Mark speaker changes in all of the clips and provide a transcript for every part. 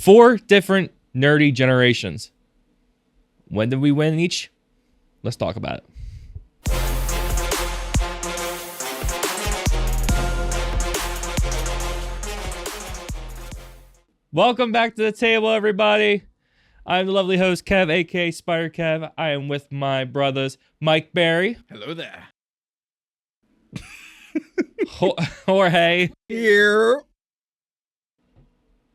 Speaker 1: 4 different nerdy generations. When did we win each? Let's talk about it. Welcome back to the table, everybody. I'm the lovely host, Kev, aka Spider Kev. I am with my brothers, Mike Barry.
Speaker 2: Hello there.
Speaker 1: Jorge.
Speaker 3: Here.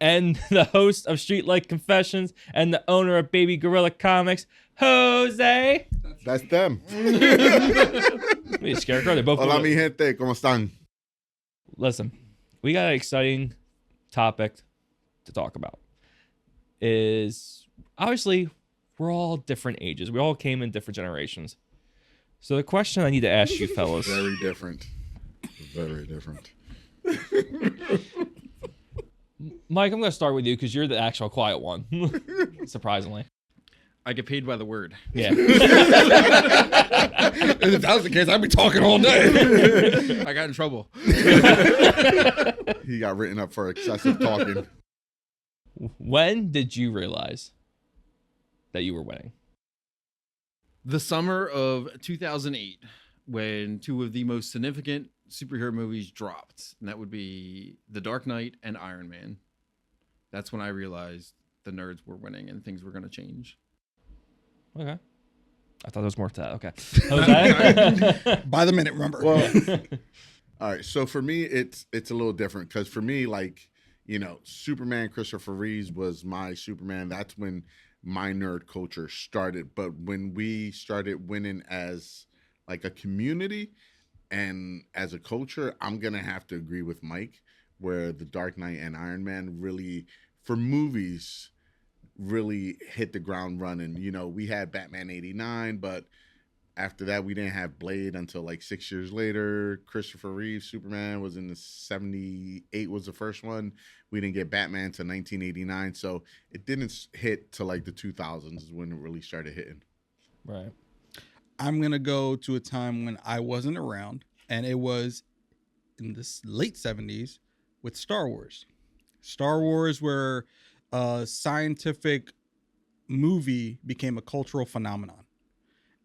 Speaker 1: And the host of Streetlight Confessions and the owner of Baby Gorilla Comics, Jose.
Speaker 3: That's them.
Speaker 1: Me, Scarecrow. They're both.
Speaker 3: Hola, mi gente. ¿Cómo están?
Speaker 1: Listen, we got an exciting topic to talk about. Is obviously we're all different ages. We all came in different generations. So the question I need to ask you, fellas.
Speaker 3: Very different. Very different.
Speaker 1: Mike, I'm going to start with you because you're the actual quiet one. Surprisingly.
Speaker 2: I get paid by the word.
Speaker 1: Yeah.
Speaker 3: If that was the case, I'd be talking all day.
Speaker 2: I got in trouble.
Speaker 3: He got written up for excessive talking.
Speaker 1: When did you realize that you were winning?
Speaker 2: The summer of 2008, when 2 of the most significant superhero movies dropped, and that would be The Dark Knight and Iron Man. That's when I realized the nerds were winning and things were going to change.
Speaker 1: Okay. I thought there was more to that. Okay. Jose?
Speaker 4: By the minute, remember.
Speaker 3: Well, all right. So for me, it's a little different because for me, like, you know, Superman, Christopher Reeves was my Superman. That's when my nerd culture started. But when we started winning as like a community and as a culture, I'm going to have to agree with Mike where The Dark Knight and Iron Man really, for movies, really hit the ground running. You know, we had Batman 89, but after that, we didn't have Blade until like 6 years later. Christopher Reeve, Superman was in the 78 was the first one. We didn't get Batman till 1989. So it didn't hit till like the 2000s is when it really started hitting.
Speaker 1: Right.
Speaker 4: I'm going to go to a time when I wasn't around, and it was in the late 70s with Star Wars. Star Wars, where a scientific movie became a cultural phenomenon.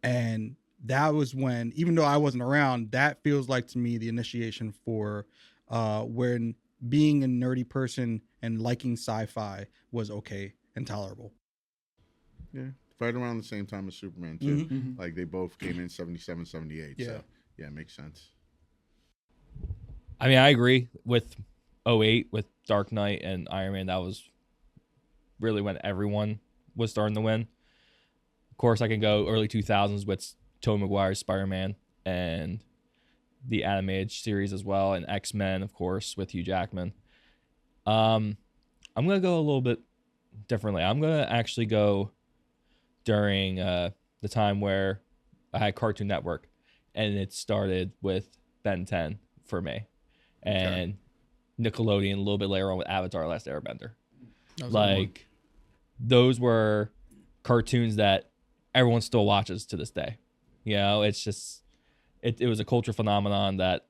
Speaker 4: And that was when, even though I wasn't around, that feels like to me the initiation for when being a nerdy person and liking sci-fi was okay and tolerable.
Speaker 3: Yeah. Right around the same time as Superman, too.
Speaker 4: Mm-hmm.
Speaker 3: Like, they both came in 77, 78.
Speaker 4: Yeah.
Speaker 3: So, yeah, it makes sense.
Speaker 1: I mean, I agree with 08, with Dark Knight and Iron Man. That was really when everyone was starting to win. Of course, I can go early 2000s with Tobey Maguire's Spider-Man and the animated series as well, and X-Men, of course, with Hugh Jackman. I'm going to go a little bit differently. I'm going to actually go during the time where I had Cartoon Network, and it started with Ben 10 for me. And Nickelodeon a little bit later on with Avatar: Last Airbender. Like, those were cartoons that everyone still watches to this day. You know, it's just, it was a culture phenomenon that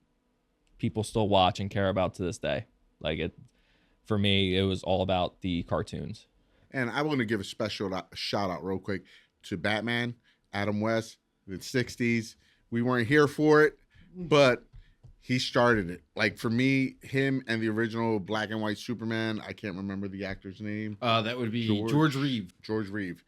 Speaker 1: people still watch and care about to this day. Like, it, for me, it was all about the cartoons.
Speaker 3: And I want to give a special shout out real quick to Batman, Adam West, the 60s. We weren't here for it, but he started it. Like, for me, him and the original black and white Superman, I can't remember the actor's name.
Speaker 2: That would be George Reeve.
Speaker 3: George Reeve.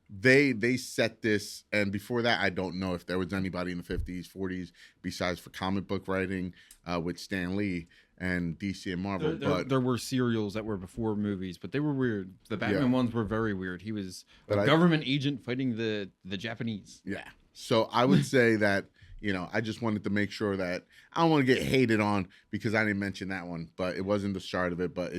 Speaker 3: They set this, and before that, I don't know if there was anybody in the 50s, 40s, besides for comic book writing with Stan Lee and DC and Marvel. But
Speaker 2: there were serials that were before movies, but they were weird. The Batman ones were very weird. He was a government agent fighting the Japanese.
Speaker 3: Yeah. So I would say that, you know, I just wanted to make sure that I don't want to get hated on because I didn't mention that one, but it wasn't the start of it, but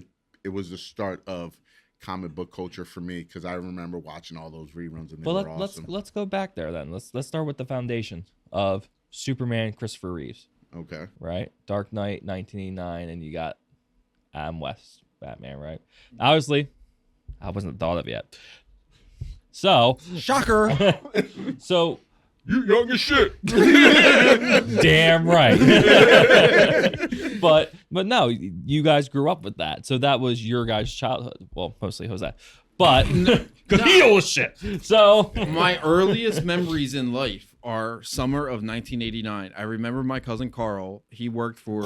Speaker 3: it was the start of comic book culture for me because I remember watching all those reruns and they were awesome.
Speaker 1: Let's go back there then. Let's start with the foundation of Superman, Christopher Reeves.
Speaker 3: Okay.
Speaker 1: Right? Dark Knight, 1989, and you got Adam West, Batman, right? Obviously, I wasn't thought of yet. So,
Speaker 4: shocker.
Speaker 1: So,
Speaker 3: You young as shit.
Speaker 1: Damn right. but no, you guys grew up with that, so that was your guys' childhood. Well, mostly Jose, but because he knows shit. So
Speaker 2: My earliest memories in life are summer of 1989. I remember my cousin Carl. He worked for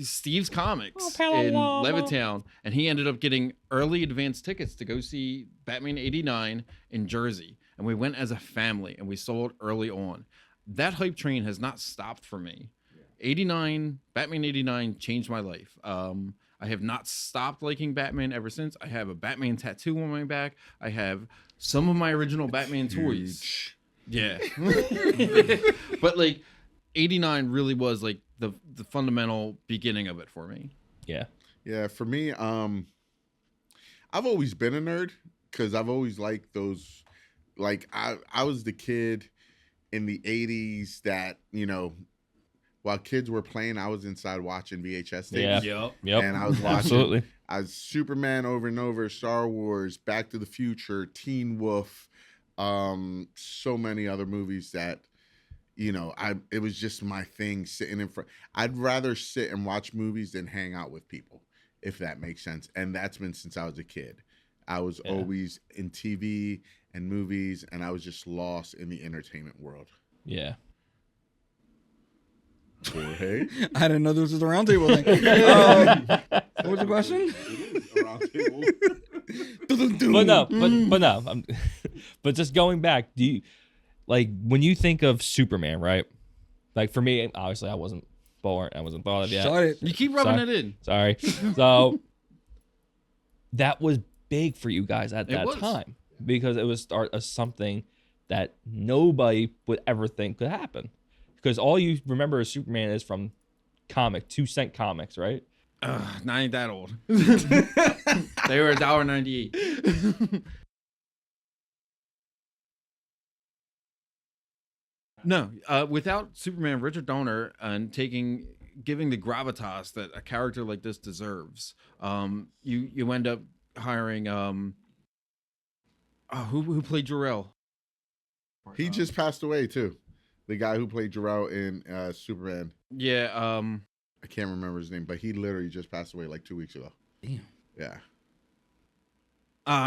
Speaker 2: Steve's Comics in Levittown, and he ended up getting early advance tickets to go see Batman 89 in Jersey. And we went as a family, and we saw it early on. That hype train has not stopped for me. 89, Batman 89 changed my life. I have not stopped liking Batman ever since. I have a Batman tattoo on my back. I have some of my original Batman toys. Yeah. But like 89 really was like the fundamental beginning of it for me.
Speaker 1: yeah,
Speaker 3: Yeah, for me, I've always been a nerd because I've always liked those. Like I was the kid in the 80s that, you know, while kids were playing, I was inside watching VHS tapes.
Speaker 1: yeah,
Speaker 2: Yep.
Speaker 3: And I was watching
Speaker 1: absolutely.
Speaker 3: I was Superman over and over, Star Wars, Back to the Future, Teen Wolf, so many other movies that, you know, it was just my thing sitting in front. I'd rather sit and watch movies than hang out with people, if that makes sense. And that's been since I was a kid. I was always in TV and movies, and I was just lost in the entertainment world.
Speaker 1: Yeah.
Speaker 3: Jorge?
Speaker 4: I didn't know this was a roundtable thing. What was the question?
Speaker 1: But no, but just going back, do you like when you think of Superman, right? Like for me, obviously I wasn't born, I wasn't thought of yet.
Speaker 4: Shut it.
Speaker 2: You keep rubbing
Speaker 1: Sorry.
Speaker 2: it in.
Speaker 1: Sorry. So that was big for you guys at that
Speaker 2: was.
Speaker 1: time because it was start of something that nobody would ever think could happen. Because all you remember of Superman is from 2-cent comics, right?
Speaker 2: Not ain't that old. They were $1.98. No, without Superman, Richard Donner, and giving the gravitas that a character like this deserves, you end up hiring who played Jor-El?
Speaker 3: He just passed away too. The guy who played Jor-El in Superman.
Speaker 2: Yeah,
Speaker 3: I can't remember his name, but he literally just passed away like 2 weeks ago.
Speaker 4: Damn.
Speaker 3: Yeah.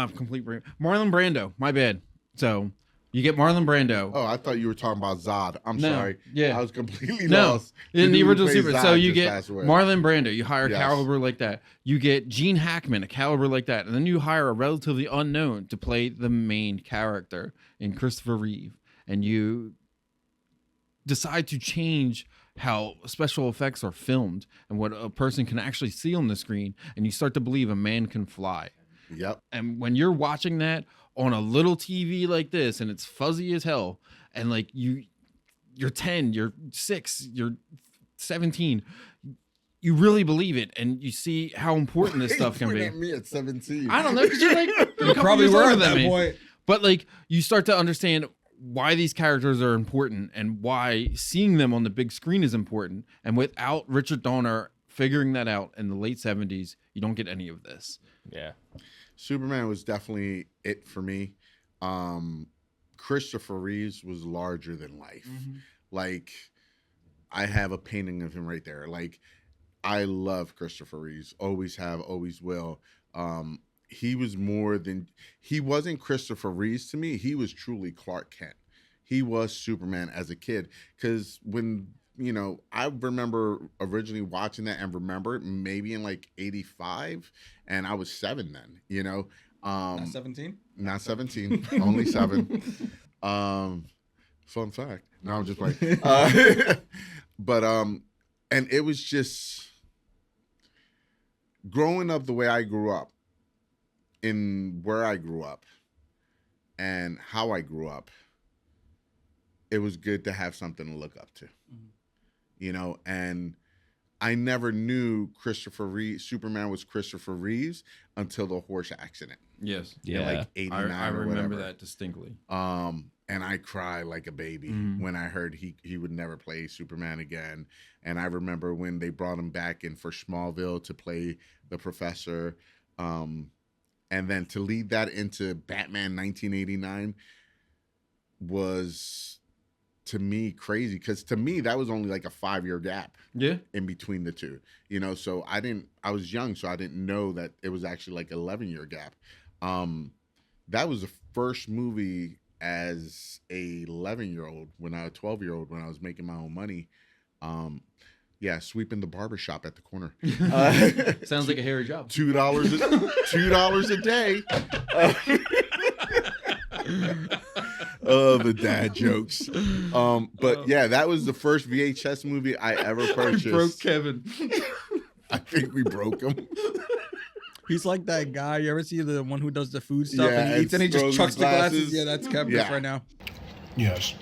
Speaker 2: complete brain. Marlon Brando. My bad. So you get Marlon Brando.
Speaker 3: Oh, I thought you were talking about Zod. I'm
Speaker 2: No,
Speaker 3: sorry.
Speaker 2: yeah.
Speaker 3: I was completely
Speaker 2: No,
Speaker 3: lost.
Speaker 2: in the
Speaker 3: dude who
Speaker 2: original
Speaker 3: plays
Speaker 2: Superman.
Speaker 3: Zod
Speaker 2: So you
Speaker 3: just
Speaker 2: get
Speaker 3: passed away.
Speaker 2: Marlon Brando. You hire a
Speaker 3: Yes.
Speaker 2: caliber like that. You get Gene Hackman, a caliber like that, and then you hire a relatively unknown to play the main character in Christopher Reeve, and you decide to change how special effects are filmed and what a person can actually see on the screen, and you start to believe a man can fly.
Speaker 3: Yep.
Speaker 2: And when you're watching that on a little TV like this, and it's fuzzy as hell, and like you're 10, you're 6, you're 17, you really believe it, and you see how important this stuff can be.
Speaker 3: At me at 17.
Speaker 2: I don't know, because you're like a
Speaker 4: You
Speaker 2: couple
Speaker 4: probably
Speaker 2: years
Speaker 4: were
Speaker 2: older
Speaker 4: at
Speaker 2: than
Speaker 4: that
Speaker 2: me.
Speaker 4: point.
Speaker 2: But like you start to understand why these characters are important and why seeing them on the big screen is important. And without Richard Donner figuring that out in the late 70s, you don't get any of this.
Speaker 1: Yeah.
Speaker 3: Superman was definitely it for me. Christopher Reeves was larger than life. Like, I have a painting of him right there. Like, I love Christopher Reeves. Always have, always will. He was more than, he wasn't Christopher Reeves to me. He was truly Clark Kent. He was Superman as a kid. Because when, you know, I remember originally watching that and remember it maybe in like 85, and I was 7 then, you know.
Speaker 4: Not 17?
Speaker 3: Not 17, only 7. Fun fact. No, I'm just playing. But and it was just growing up the way I grew up, in where I grew up, and how I grew up. It was good to have something to look up to, you know. And I never knew Superman was Christopher Reeves until the horse accident.
Speaker 2: Yes.
Speaker 1: Yeah.
Speaker 3: In like 89
Speaker 2: I
Speaker 3: or
Speaker 2: remember
Speaker 3: whatever.
Speaker 2: that distinctly.
Speaker 3: And I cried like a baby when I heard he would never play Superman again. And I remember when they brought him back in for Smallville to play the professor. And then to lead that into Batman 1989 was to me crazy, because to me that was only like a 5-year gap in between the two, you know. So I was young, so I didn't know that it was actually like 11-year gap. That was the first movie as a 11-year-old, when I was 12-year-old, when I was making my own money. Yeah, sweeping the barbershop at the corner.
Speaker 2: Sounds like a hairy job.
Speaker 3: $2 a day. Oh, the dad jokes. But yeah, that was the first VHS movie I ever purchased.
Speaker 2: Broke Kevin.
Speaker 3: I think we broke him.
Speaker 4: He's like that guy. You ever see the one who does the food stuff
Speaker 3: Yeah,
Speaker 4: and he eats and he just
Speaker 3: throws
Speaker 4: chucks
Speaker 3: his
Speaker 4: the glasses?
Speaker 3: glasses.
Speaker 4: Yeah, that's Kevin
Speaker 3: Yeah.
Speaker 4: right now.
Speaker 5: Yes.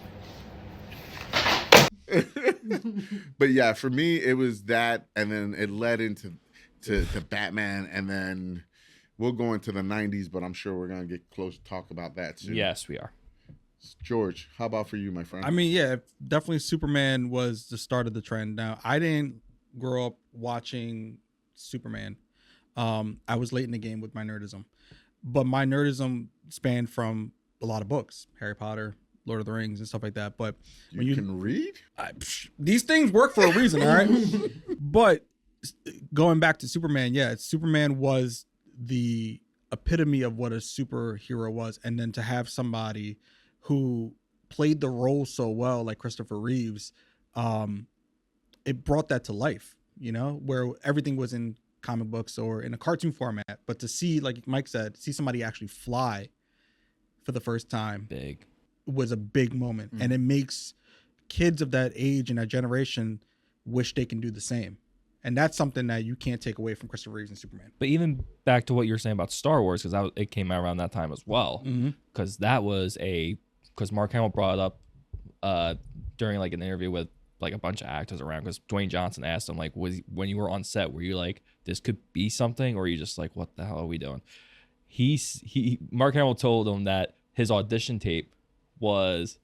Speaker 3: But yeah, for me it was that, and then it led into to Batman, and then we'll go into the 90s, but I'm sure we're gonna get close to talk about that soon.
Speaker 1: Yes, we are.
Speaker 3: George, how about for you, my friend?
Speaker 4: I mean, yeah, definitely Superman was the start of the trend. Now, I didn't grow up watching Superman. I was late in the game with my nerdism, but my nerdism spanned from a lot of books, Harry Potter, Lord of the Rings, and stuff like that. But
Speaker 3: you can read?
Speaker 4: These things work for a reason, all right? But going back to Superman, yeah, Superman was the epitome of what a superhero was. And then to have somebody who played the role so well, like Christopher Reeves, it brought that to life, you know, where everything was in comic books or in a cartoon format. But to see, like Mike said, see somebody actually fly for the first time
Speaker 1: Big.
Speaker 4: was a big moment. And it makes kids of that age and that generation wish they can do the same. And that's something that you can't take away from Christopher Reeves and Superman.
Speaker 1: But even back to what you were saying about Star Wars, because it came out around that time as well. Because that was because Mark Hamill brought it up during like an interview with like a bunch of actors around, because Dwayne Johnson asked him, like, when you were on set, were you like, this could be something, or are you just like, what the hell are we doing? Mark Hamill told him that his audition tape was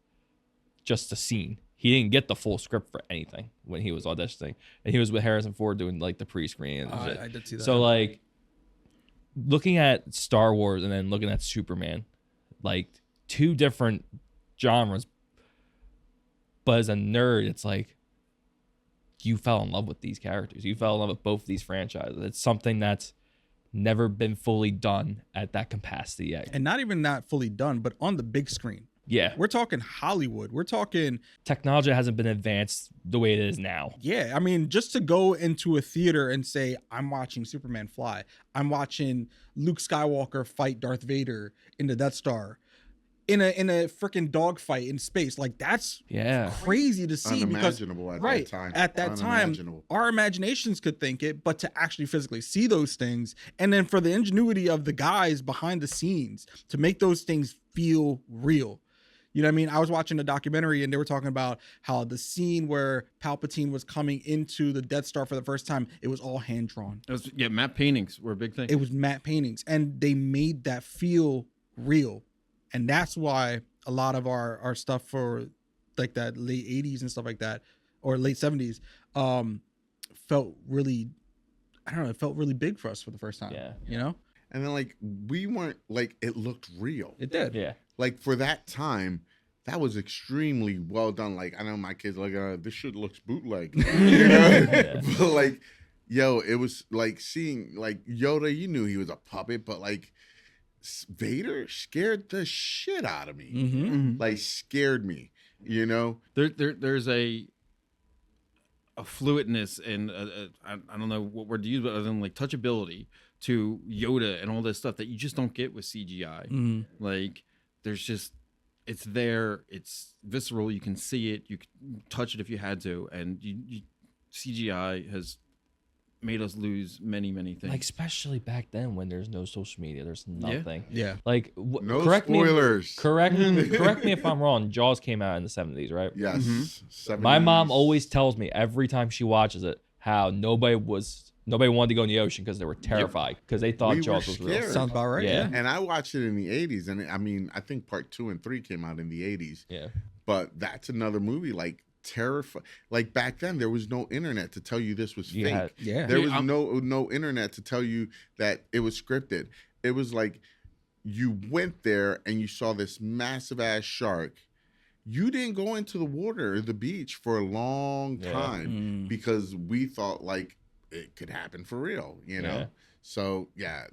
Speaker 1: just a scene. He didn't get the full script for anything when he was auditioning, and he was with Harrison Ford doing like the pre-screen and shit.
Speaker 4: I did see that.
Speaker 1: So like looking at Star Wars and then looking at Superman, like two different genres, but as a nerd, it's like you fell in love with these characters. You fell in love with both of these franchises. It's something that's never been fully done at that capacity yet.
Speaker 4: And not even not fully done, but on the big screen.
Speaker 1: Yeah.
Speaker 4: We're talking Hollywood. We're talking...
Speaker 1: Technology hasn't been advanced the way it is now.
Speaker 4: Yeah, I mean, just to go into a theater and say, I'm watching Superman fly. I'm watching Luke Skywalker fight Darth Vader in the Death Star. In a freaking dogfight in space. Like, that's crazy to see.
Speaker 3: Unimaginable
Speaker 4: because,
Speaker 3: at that time.
Speaker 4: At that time, our imaginations could think it, but to actually physically see those things, and then for the ingenuity of the guys behind the scenes to make those things feel real. You know what I mean? I was watching a documentary and they were talking about how the scene where Palpatine was coming into the Death Star for the first time, it was all hand drawn.
Speaker 2: Matte paintings were a big thing.
Speaker 4: It was matte paintings, and they made that feel real. And that's why a lot of our stuff for like that late 80s and stuff like that, or late 70s, felt really, I don't know, it felt really big for us for the first time.
Speaker 1: Yeah.
Speaker 4: You know?
Speaker 3: And then like we weren't like, it looked real.
Speaker 4: It did.
Speaker 1: Yeah.
Speaker 3: Like for that time, that was extremely well done. Like I know my kids like, this shit looks bootleg. You know?
Speaker 1: Yeah.
Speaker 3: But like, yo, it was like seeing like Yoda, you knew he was a puppet, but like Vader scared the shit out of me. Like scared me, you know?
Speaker 2: There's a fluidness and I don't know what word to use, but other than like touchability to Yoda and all this stuff that you just don't get with CGI. Like there's just, it's there, it's visceral, you can see it, you can touch it if you had to, and CGI has made us lose many things.
Speaker 1: Like especially back then when there's no social media, there's nothing.
Speaker 4: Yeah.
Speaker 1: Like
Speaker 3: No
Speaker 1: correct
Speaker 3: spoilers.
Speaker 1: Correct me if I'm wrong. Jaws came out in the 70s, right?
Speaker 3: Yes. 70s.
Speaker 1: My mom always tells me every time she watches it how nobody wanted to go in the ocean because they were terrified because they thought
Speaker 3: We
Speaker 1: Jaws
Speaker 3: were
Speaker 1: was real.
Speaker 3: scared.
Speaker 4: Sounds about right.
Speaker 1: Yeah.
Speaker 3: And I watched it in the 80s, and I mean, I think part 2 and 3 came out in the 80s.
Speaker 1: Yeah.
Speaker 3: But that's another movie like terrifying. Like back then, there was no internet to tell you this was fake. There was no internet to tell you that it was scripted. It was like you went there and you saw this massive ass shark, you didn't go into the water or the beach for a long time because we thought like it could happen for real, you know?
Speaker 1: Yeah.
Speaker 3: So yeah,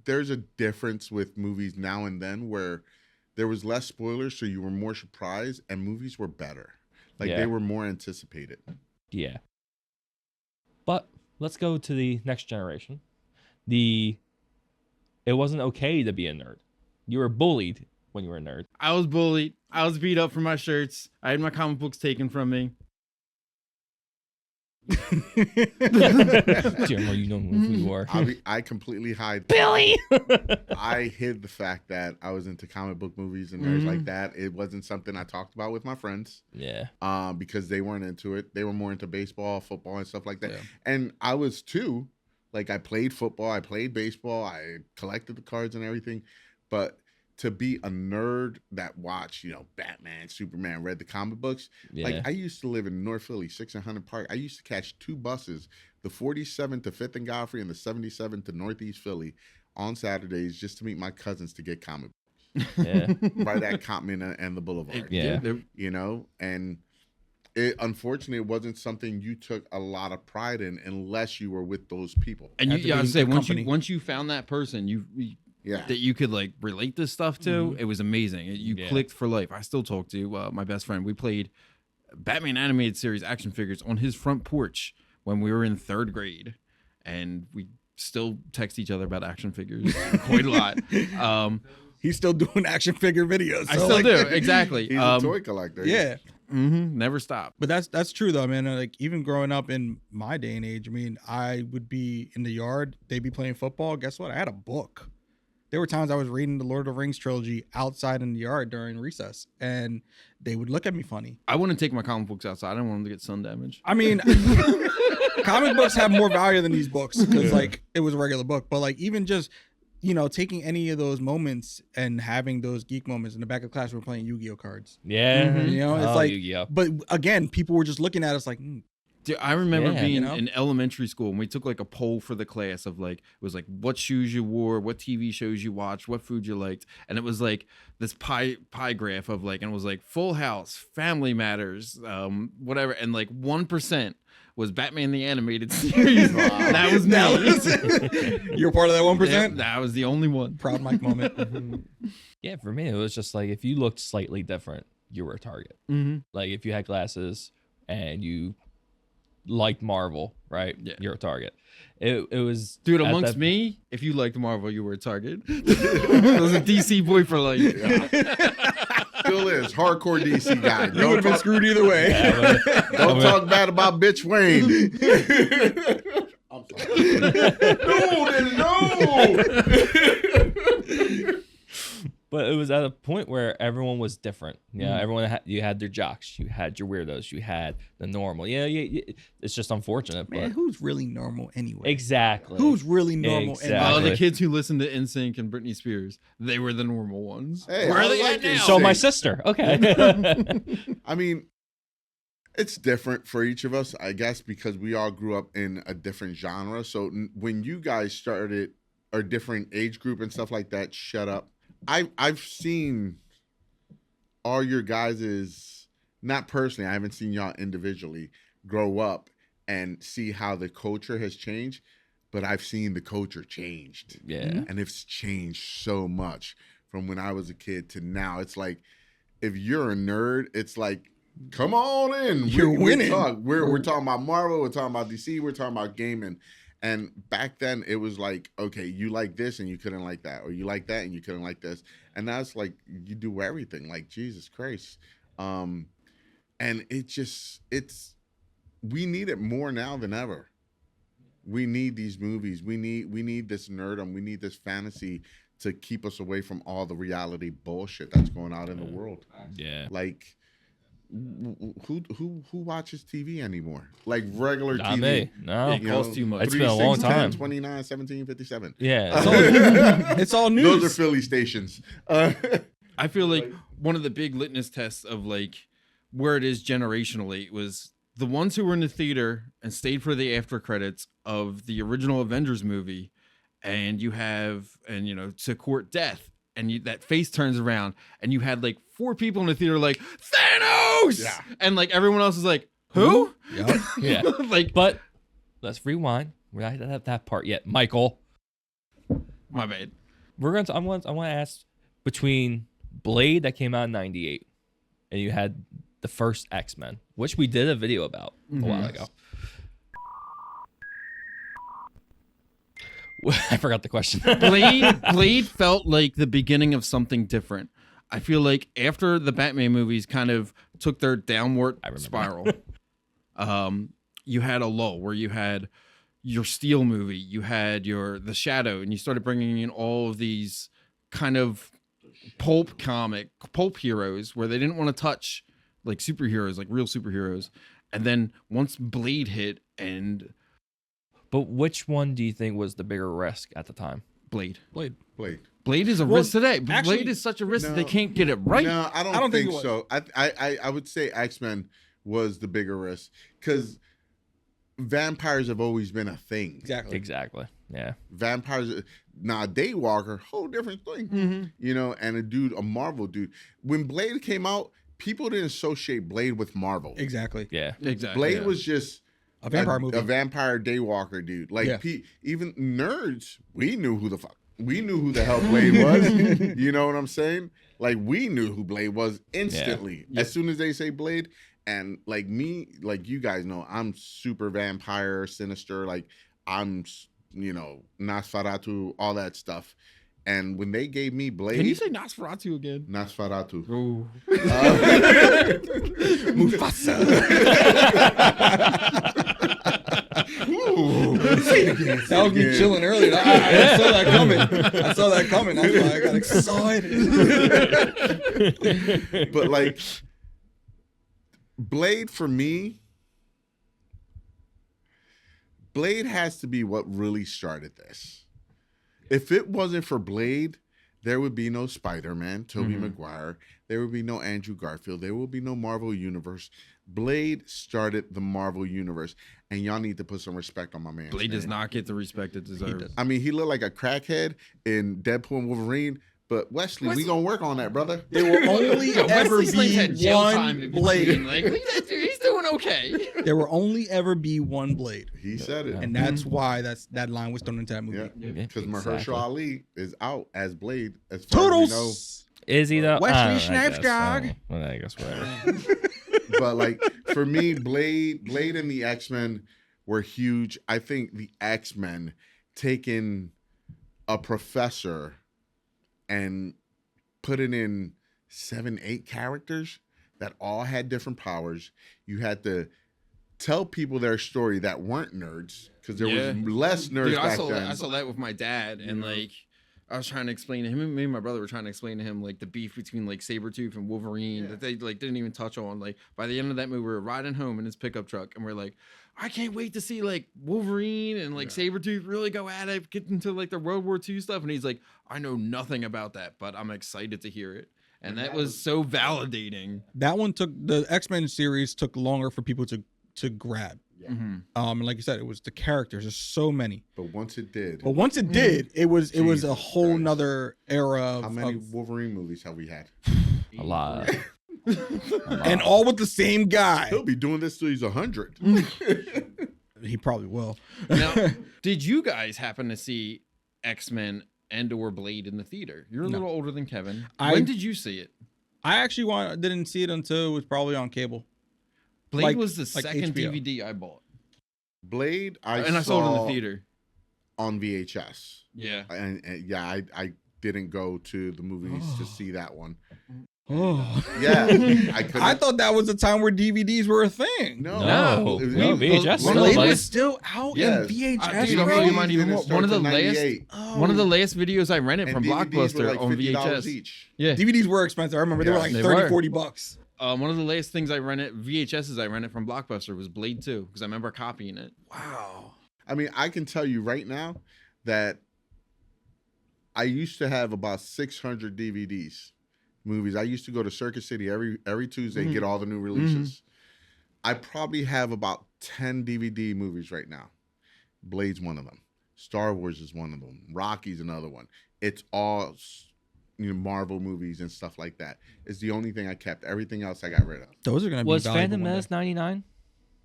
Speaker 3: there's a difference with movies now and then where there was less spoilers, so you were more surprised, and movies were better. Like they were more anticipated.
Speaker 1: Yeah. But let's go to the next generation. It wasn't okay to be a nerd. You were bullied when you were a nerd.
Speaker 2: I was bullied. I was beat up for my shirts. I had my comic books taken from me.
Speaker 1: General, you know who you are.
Speaker 3: I completely hide.
Speaker 1: Billy!
Speaker 3: I hid the fact that I was into comic book movies and nerds like that. It wasn't something I talked about with my friends.
Speaker 1: Yeah.
Speaker 3: Because they weren't into it. They were more into baseball, football, and stuff like that.
Speaker 4: Yeah.
Speaker 3: And I was too. Like I played football, I played baseball, I collected the cards and everything. But to be a nerd that watched, Batman, Superman, read the comic books.
Speaker 1: Yeah.
Speaker 3: Like I used to live in North Philly, 600 Park. I used to catch 2 buses, the 47 to 5th and Godfrey and the 77 to Northeast Philly on Saturdays just to meet my cousins to get comic books.
Speaker 1: Yeah.
Speaker 3: Right at Cottman and the Boulevard.
Speaker 1: Yeah.
Speaker 3: And it unfortunately it wasn't something you took a lot of pride in unless you were with those people.
Speaker 2: And
Speaker 4: Had to
Speaker 2: I
Speaker 4: be
Speaker 2: would say
Speaker 4: in good company.
Speaker 2: once you found that person, that you could like relate this stuff to, it was amazing. You clicked for life. I still talk to my best friend. We played Batman animated series action figures on his front porch when we were in 3rd grade, and we still text each other about action figures quite a lot.
Speaker 4: He's still doing action figure videos.
Speaker 2: I
Speaker 4: so,
Speaker 2: still do, exactly.
Speaker 3: He's a toy collector.
Speaker 4: Yeah.
Speaker 2: Never stop.
Speaker 4: But that's true though, man. Like even growing up in my day and age, I mean, I would be in the yard, they'd be playing football. Guess what? I had a book. There were times I was reading the Lord of the Rings trilogy outside in the yard during recess, and they would look at me funny.
Speaker 2: I wouldn't take my comic books outside. I don't want them to get sun damage.
Speaker 4: I mean, comic books have more value than these books because like it was a regular book. But like even just taking any of those moments and having those geek moments in the back of class, we're playing Yu-Gi-Oh cards.
Speaker 1: Yeah.
Speaker 4: It's
Speaker 1: Oh,
Speaker 4: like,
Speaker 1: Yu-Gi-Oh.
Speaker 4: but again, people were just looking at us like,
Speaker 2: Dude, I remember
Speaker 1: Yeah,
Speaker 2: being
Speaker 4: you know?
Speaker 2: in elementary school and we took like a poll for the class of like, it was like what shoes you wore, what TV shows you watched, what food you liked. And it was like this pie graph of like, and it was like Full House, Family Matters, whatever. And like 1% was Batman the Animated Series. That was me.
Speaker 4: you're part of that 1%.
Speaker 2: Yeah, that was the only one.
Speaker 4: Proud Mike moment.
Speaker 1: Yeah, for me, it was just like if you looked slightly different, you were a target.
Speaker 2: Mm-hmm.
Speaker 1: Like if you had glasses and you liked Marvel, right?
Speaker 2: Yeah.
Speaker 1: You're a target. It was
Speaker 2: Dude,
Speaker 1: at
Speaker 2: amongst
Speaker 1: that-
Speaker 2: me, if you liked Marvel, you were a target. I was a DC boy for life.
Speaker 3: Still is. Hardcore DC guy.
Speaker 4: You would have been screwed either way.
Speaker 1: Yeah,
Speaker 3: Don't talk bad about bitch Wayne. I'm sorry. No.
Speaker 1: but it was at a point where everyone was different. Yeah, everyone you had their jocks, you had your weirdos, you had the normal. Yeah, it's just unfortunate,
Speaker 4: Man,
Speaker 1: but
Speaker 4: who's really normal anyway?
Speaker 1: Exactly.
Speaker 4: Who's really normal
Speaker 1: Exactly.
Speaker 4: anyway?
Speaker 2: The kids who listened to NSYNC and Britney Spears, they were the normal ones.
Speaker 3: Hey,
Speaker 2: Where
Speaker 3: I
Speaker 2: are they
Speaker 3: like
Speaker 2: at now?
Speaker 3: NSYNC.
Speaker 1: So my sister. Okay.
Speaker 3: I mean, it's different for each of us, I guess, because we all grew up in a different genre. So when you guys started a different age group and stuff like that, shut up. I've seen all your guys's, not personally, I haven't seen y'all individually grow up and see how the culture has changed, but I've seen the culture changed.
Speaker 1: Yeah.
Speaker 3: And it's changed so much from when I was a kid to now. It's like, if you're a nerd, it's like, come on in.
Speaker 4: You're winning.
Speaker 3: We're talking about Marvel, we're talking about DC, we're talking about gaming. And back then it was like, okay, you like this and you couldn't like that, or you like that and you couldn't like this. And now it's like you do everything, like Jesus Christ. And we need it more now than ever. We need these movies. We need this nerdom. We need this fantasy to keep us away from all the reality bullshit that's going on in the world.
Speaker 1: Yeah.
Speaker 3: Like, who watches TV anymore? Like regular
Speaker 1: Not
Speaker 3: TV.
Speaker 1: me. No.
Speaker 2: It costs too much.
Speaker 1: It's been a long
Speaker 3: 3, 6, 10,
Speaker 1: time.
Speaker 3: 29, 17, 57.
Speaker 1: Yeah.
Speaker 4: It's all news.
Speaker 3: Those are Philly stations.
Speaker 2: I feel like one of the big litmus tests of like where it is generationally was the ones who were in the theater and stayed for the after credits of the original Avengers movie, and to court death and that face turns around, and you had like 4 people in the theater like Thanos,
Speaker 3: Yeah.
Speaker 2: and like everyone else is like, who?
Speaker 4: Yep.
Speaker 1: Yeah.
Speaker 2: Like,
Speaker 1: But let's rewind. We're not at that part yet. Michael,
Speaker 2: my bad.
Speaker 1: I want to ask, between Blade that came out in 98 and you had the first X-Men, which we did a video about a while ago. I forgot the question.
Speaker 2: Blade felt like the beginning of something different. I feel like after the Batman movies kind of took their downward spiral, you had a lull where you had your Steel movie, you had the Shadow, and you started bringing in all of these kind of pulp heroes where they didn't want to touch like superheroes, like real superheroes. And then once Blade hit, and
Speaker 1: But which one do you think was the bigger risk at the time?
Speaker 2: Blade is a risk today. But
Speaker 4: actually,
Speaker 2: Blade is such a risk that
Speaker 3: no.
Speaker 2: they can't get it right.
Speaker 3: No, I don't think so. I would say X-Men was the bigger risk because vampires have always been a thing.
Speaker 1: Exactly. Yeah.
Speaker 3: Vampires. Now, Daywalker, whole different thing. You know, and a Marvel dude. When Blade came out, people didn't associate Blade with Marvel.
Speaker 4: Exactly.
Speaker 1: Yeah.
Speaker 2: Exactly.
Speaker 3: Blade was just
Speaker 4: A vampire movie.
Speaker 3: A vampire Daywalker dude. Like even nerds, we knew who the hell Blade was. You know what I'm saying? Like we knew who Blade was instantly. As soon as they say Blade. And like me, like you guys know, I'm super vampire, sinister. Like I'm, you know, Nosferatu, all that stuff. And when they gave me Blade,
Speaker 2: Can you say Nosferatu again?
Speaker 3: Nosferatu.
Speaker 2: Ooh.
Speaker 4: Mufasa.
Speaker 3: Ooh.
Speaker 4: That was me chilling earlier. I saw that coming. That's why I got excited.
Speaker 3: But like Blade for me, Blade has to be what really started this. If it wasn't for Blade, there would be no Spider-Man, Tobey Maguire. There would be no Andrew Garfield. There will be no Marvel Universe. Blade started the Marvel Universe, and y'all need to put some respect on my man.
Speaker 2: Blade does not get the respect it deserves.
Speaker 3: I mean, he looked like a crackhead in Deadpool and Wolverine, but Wesley, we gonna work on that, brother.
Speaker 4: There will only ever be one Blade.
Speaker 2: Like, look at that dude. He's doing okay.
Speaker 4: There will only ever be one Blade,
Speaker 3: He said it.
Speaker 4: and that's why that line was thrown into that movie.
Speaker 3: Yeah, because
Speaker 1: exactly.
Speaker 3: Mahershala Ali is out as Blade. As far as we know.
Speaker 4: Toodles.
Speaker 1: Is he though?
Speaker 4: Wesley
Speaker 1: I guess.
Speaker 4: Snipes,
Speaker 1: Well, I guess whatever.
Speaker 3: But like for me, Blade and the X-Men were huge. I think the X-Men taking a professor and putting in 7-8 characters that all had different powers. You had to tell people their story that weren't nerds because there was less nerds
Speaker 2: Dude,
Speaker 3: back
Speaker 2: I
Speaker 3: then.
Speaker 2: saw that with my dad, and like I was trying to explain to him, and me and my brother were trying to explain to him like the beef between like Sabretooth and Wolverine that they like didn't even touch on. Like by the end of that movie, we were riding home in his pickup truck, and we're like, I can't wait to see like Wolverine and like Sabretooth really go at it, get into like the World War II stuff. And he's like, I know nothing about that, but I'm excited to hear it. And that was so validating.
Speaker 4: That one the X-Men series took longer for people to grab.
Speaker 3: Yeah.
Speaker 4: And like you said, it was the characters. There's so many.
Speaker 3: But once it did,
Speaker 4: But once it did, it was a
Speaker 3: Jesus
Speaker 4: whole
Speaker 3: Christ.
Speaker 4: nother era of,
Speaker 3: how many Wolverine movies have we had?
Speaker 1: A lot.
Speaker 4: and all with the same guy.
Speaker 3: He'll be doing this till he's 100.
Speaker 4: He probably will.
Speaker 2: Now, did you guys happen to see X-Men and or Blade in the theater? You're a little older than Kevin. When did you see it?
Speaker 4: I actually didn't see it until it was probably on cable.
Speaker 2: Blade was the second
Speaker 4: HBO.
Speaker 2: DVD I bought.
Speaker 3: Blade, I
Speaker 2: saw it in the theater.
Speaker 3: on VHS.
Speaker 2: Yeah.
Speaker 3: And I didn't go to the movies to see that one.
Speaker 4: Oh,
Speaker 3: Yeah, I couldn't.
Speaker 4: I thought that was a time where DVDs were a thing.
Speaker 1: No,
Speaker 3: It-
Speaker 1: no,
Speaker 3: it-
Speaker 1: VHS
Speaker 2: One
Speaker 1: still,
Speaker 2: of the
Speaker 1: buddy.
Speaker 4: was still out
Speaker 3: Yeah.
Speaker 4: in VHS.
Speaker 2: Dude, I'll
Speaker 4: bro?
Speaker 2: blow your mind even
Speaker 3: Then it
Speaker 2: more.
Speaker 3: starts
Speaker 2: One of the
Speaker 3: in
Speaker 2: last
Speaker 3: 98.
Speaker 2: one of the last videos I rented
Speaker 3: And
Speaker 2: from
Speaker 3: DVDs were
Speaker 2: Blockbuster
Speaker 3: like
Speaker 2: on
Speaker 3: $50
Speaker 2: VHS.
Speaker 3: each.
Speaker 2: Yeah.
Speaker 4: DVDs were expensive. I remember they were
Speaker 3: Yeah,
Speaker 4: like
Speaker 2: they
Speaker 4: 30,
Speaker 2: were.
Speaker 4: 40 bucks.
Speaker 2: One of the last things I rented, VHSs I rented from Blockbuster was Blade 2 because I remember copying it.
Speaker 4: Wow.
Speaker 3: I mean, I can tell you right now that I used to have about 600 DVDs, movies. I used to go to Circuit City every Tuesday and get all the new releases. I probably have about 10 DVD movies right now. Blade's one of them. Star Wars is one of them. Rocky's another one. It's all Marvel movies and stuff like that. It's the only thing I kept. Everything else I got rid of.
Speaker 4: Those are gonna be
Speaker 1: Was
Speaker 4: valuable
Speaker 1: Phantom
Speaker 4: one day.
Speaker 1: Menace 99?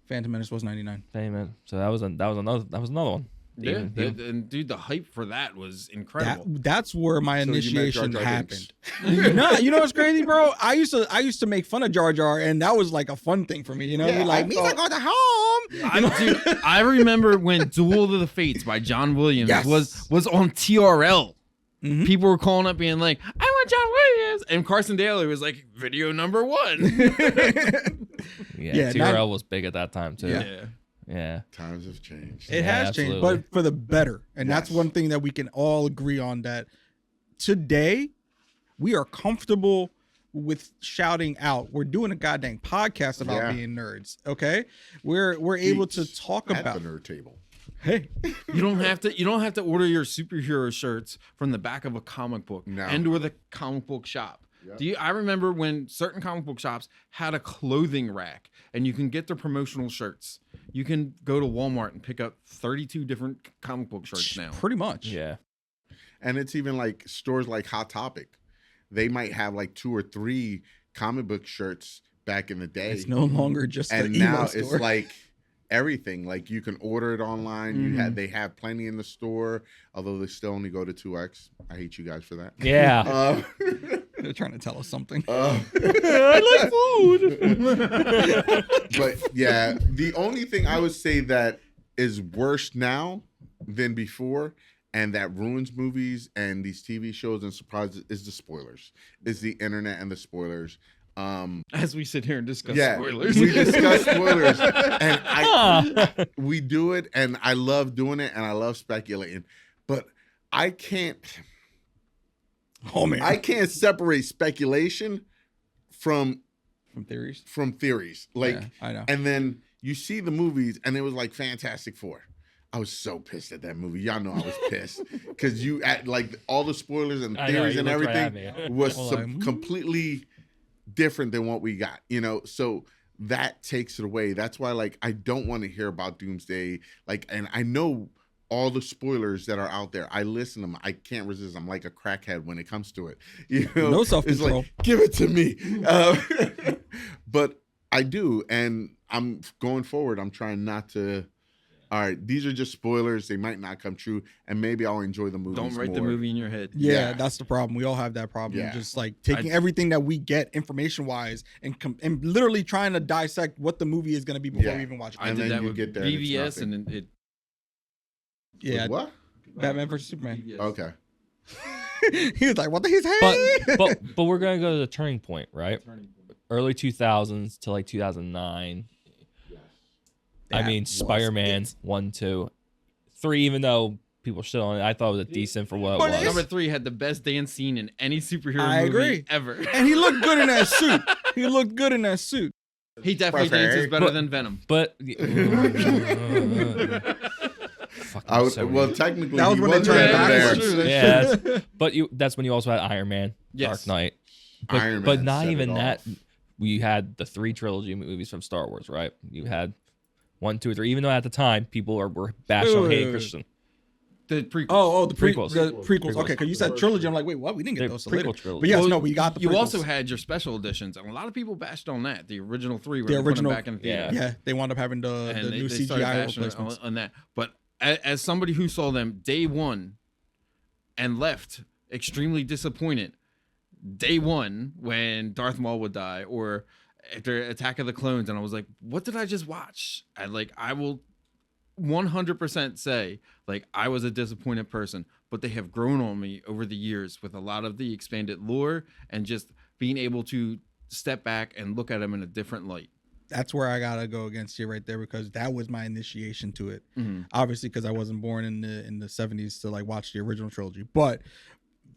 Speaker 4: Phantom Menace was 99.
Speaker 1: Phantom Menace. So that was another one.
Speaker 2: Yeah,
Speaker 1: Even-
Speaker 2: and dude, the hype for that was incredible.
Speaker 4: That's where my
Speaker 3: So you met Jar
Speaker 4: initiation
Speaker 3: Jar
Speaker 4: happened.
Speaker 3: Binks.
Speaker 4: No, you know what's crazy, bro? I used to make fun of Jar Jar, and that was like a fun thing for me. You know,
Speaker 3: Yeah,
Speaker 4: Be like
Speaker 3: I
Speaker 4: me
Speaker 3: thought-
Speaker 4: go to home.
Speaker 2: Dude, I remember when Duel of the Fates by John Williams
Speaker 4: Yes.
Speaker 2: was on TRL.
Speaker 4: Mhm.
Speaker 2: People were calling up being like, "I want John Williams," and Carson Daly was like, "Video number 1."
Speaker 1: Yeah, TRL was big at that time too.
Speaker 4: Yeah.
Speaker 1: Yeah.
Speaker 3: Times have changed.
Speaker 4: It
Speaker 1: Yeah,
Speaker 4: has changed,
Speaker 1: absolutely.
Speaker 4: but for the better. And that's
Speaker 3: Yes.
Speaker 4: one thing that we can all agree on, that today we are comfortable with shouting out. We're doing a goddamn podcast about
Speaker 3: Yeah.
Speaker 4: being nerds. Okay. We're able to
Speaker 3: Geeks
Speaker 4: talk
Speaker 3: at
Speaker 4: about
Speaker 3: the nerd table.
Speaker 4: hey.
Speaker 2: You don't have to order your superhero shirts from the back of a comic book
Speaker 3: No.
Speaker 2: and or the comic book shop.
Speaker 3: Yep.
Speaker 2: I remember when certain comic book shops had a clothing rack and you can get their promotional shirts. You can go to Walmart and pick up 32 different comic book shirts now.
Speaker 4: Pretty much.
Speaker 1: Yeah.
Speaker 3: And it's even like stores like Hot Topic. They might have like 2 or 3 comic book shirts back in the day.
Speaker 4: It's no longer just
Speaker 3: And
Speaker 4: the
Speaker 3: now
Speaker 4: emo
Speaker 3: it's
Speaker 4: store.
Speaker 3: like everything. Like you can order it online. They have plenty in the store, although they still only go to 2X. I hate you guys for that.
Speaker 1: Yeah.
Speaker 4: They're trying to tell us something.
Speaker 1: I like food.
Speaker 3: But yeah, the only thing I would say that is worse now than before, and that ruins movies and these TV shows and surprises, is the spoilers. Is the internet and the spoilers.
Speaker 2: As we sit here and discuss
Speaker 3: Yeah,
Speaker 2: spoilers.
Speaker 3: we discuss spoilers, and we do it, and I love doing it, and I love speculating, but I can't
Speaker 4: Oh man.
Speaker 3: I can't separate speculation from
Speaker 4: From theories.
Speaker 3: Like,
Speaker 4: Yeah, I know.
Speaker 3: and then you see the movies, and it was like Fantastic Four. I was so pissed at that movie. Y'all know I was pissed because you at like all the spoilers and
Speaker 1: I know,
Speaker 3: theories
Speaker 1: you
Speaker 3: and
Speaker 1: looked right
Speaker 3: everything
Speaker 1: at me.
Speaker 3: was
Speaker 4: Well, like,
Speaker 3: completely different than what we got. So that takes it away. That's why like I don't want to hear about Doomsday. Like, and I know all the spoilers that are out there. I listen to them. I can't resist. I'm like a crackhead when it comes to it.
Speaker 4: No
Speaker 3: It's
Speaker 4: self-control.
Speaker 3: like, give it to me. But I do, and I'm going forward. I'm trying not to. All right, these are just spoilers. They might not come true, and maybe I'll enjoy the movie.
Speaker 2: Don't write the movie in your head.
Speaker 4: Yeah, that's the problem. We all have that problem.
Speaker 3: Yeah.
Speaker 4: Just like taking everything that we get information wise and and literally trying to dissect what the movie is going to be before
Speaker 3: Yeah.
Speaker 4: we even watch it.
Speaker 2: I
Speaker 3: And
Speaker 2: did
Speaker 3: then
Speaker 2: that
Speaker 3: you
Speaker 2: with
Speaker 3: get there and it's
Speaker 2: BVS,
Speaker 3: nothing.
Speaker 2: and it.
Speaker 4: Yeah,
Speaker 3: What?
Speaker 4: Batman versus Superman.
Speaker 2: BVS.
Speaker 3: Okay.
Speaker 4: He was like, "What the he's hey?"
Speaker 1: But we're gonna go to the turning point, right? Early 2000s to like 2009. I
Speaker 4: That
Speaker 1: mean,
Speaker 4: was
Speaker 1: Spider-Man 1, 2, 3. Even though people shit on it, I thought it was decent for what
Speaker 4: But
Speaker 1: it was.
Speaker 2: Number 3 had the best dance scene in any superhero
Speaker 4: I
Speaker 2: movie
Speaker 4: agree.
Speaker 2: ever.
Speaker 4: And he looked good in that suit. He looked good in that suit.
Speaker 2: He definitely
Speaker 3: Perfect.
Speaker 2: dances better
Speaker 1: But-
Speaker 2: than Venom.
Speaker 1: But
Speaker 3: I was well, technically,
Speaker 4: That was
Speaker 3: he
Speaker 4: when they
Speaker 3: was
Speaker 4: turned
Speaker 3: right
Speaker 4: back.
Speaker 3: there.
Speaker 1: yeah, that's when you also had Iron Man,
Speaker 2: Yes.
Speaker 1: Dark Knight. But,
Speaker 3: Iron
Speaker 1: but
Speaker 3: Man
Speaker 1: not
Speaker 3: set
Speaker 1: even
Speaker 3: it
Speaker 1: that.
Speaker 3: off.
Speaker 1: We had the 3 trilogy movies from Star Wars, right? You had 1, 2, 3. Even though at the time people were bashing on Hayden
Speaker 4: Wait.
Speaker 1: Christensen.
Speaker 2: The prequel.
Speaker 4: Oh, the
Speaker 1: Prequels.
Speaker 4: prequels. Okay, because you said trilogy. I'm like, wait, what? We didn't get
Speaker 1: The
Speaker 4: those till
Speaker 1: prequel
Speaker 4: later.
Speaker 1: trilogy.
Speaker 4: But yes,
Speaker 2: Well,
Speaker 4: no, we got the.
Speaker 2: You
Speaker 4: prequels.
Speaker 2: also had your special editions, and a lot of people bashed on that. The original 3 where
Speaker 4: The
Speaker 2: they put them
Speaker 4: original-
Speaker 2: back in the theater.
Speaker 4: Yeah, they wound up having the
Speaker 2: And
Speaker 4: new
Speaker 2: they started
Speaker 4: CGI
Speaker 2: bashing
Speaker 4: replacements.
Speaker 2: on that. But as somebody who saw them day one and left extremely disappointed, day one when Darth Maul would die, or after Attack of the Clones, and I was like, what did I just watch? And like, I will 100% say, like, I was a disappointed person, but they have grown on me over the years with a lot of the expanded lore and just being able to step back and look at them in a different light.
Speaker 4: That's where I gotta go against you right there, because that was my initiation to it.
Speaker 2: Mm-hmm.
Speaker 4: Obviously, because I wasn't born in the 70s to like watch the original trilogy. But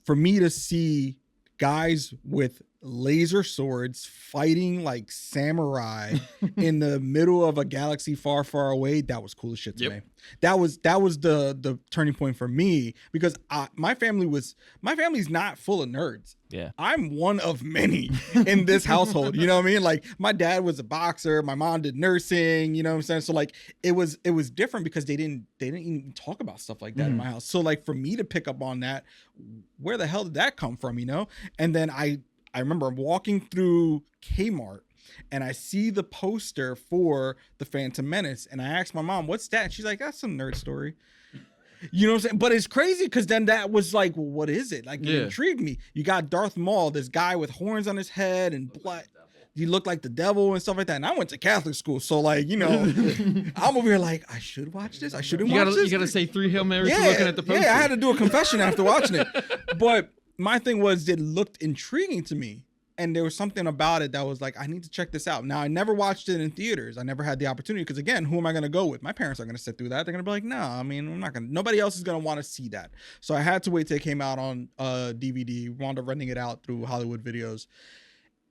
Speaker 4: for me to see guys with laser swords fighting like samurai in the middle of a galaxy far, far away. That was cool as shit to me. That was the turning point for me, because my family's not full of nerds.
Speaker 1: Yeah.
Speaker 4: I'm one of many in this household. You know what I mean? Like, my dad was a boxer, my mom did nursing, you know what I'm saying? So like it was different because they didn't even talk about stuff like that in my house. So like, for me to pick up on that, where the hell did that come from, you know? And then I remember walking through Kmart and I see the poster for the Phantom Menace, and I asked my mom, "What's that?" And she's like, "That's some nerd story." You know what I'm saying? But it's crazy because then that was like, well, what is it? Like, it intrigued me. You got Darth Maul, this guy with horns on his head and blood. He looked like the devil and stuff like that. And I went to Catholic school, so like, you know, I'm over here like, I should watch this. I shouldn't watch this.
Speaker 2: You gotta say 3 Hail Marys for looking at the poster.
Speaker 4: Yeah, I had to do a confession after watching it. But my thing was, it looked intriguing to me. And there was something about it that was like, I need to check this out. Now, I never watched it in theaters. I never had the opportunity because, again, who am I going to go with? My parents aren't going to sit through that. They're going to be like, no, I mean, I'm not going to. Nobody else is going to want to see that. So I had to wait till it came out on DVD. Wound up renting it out through Hollywood Videos.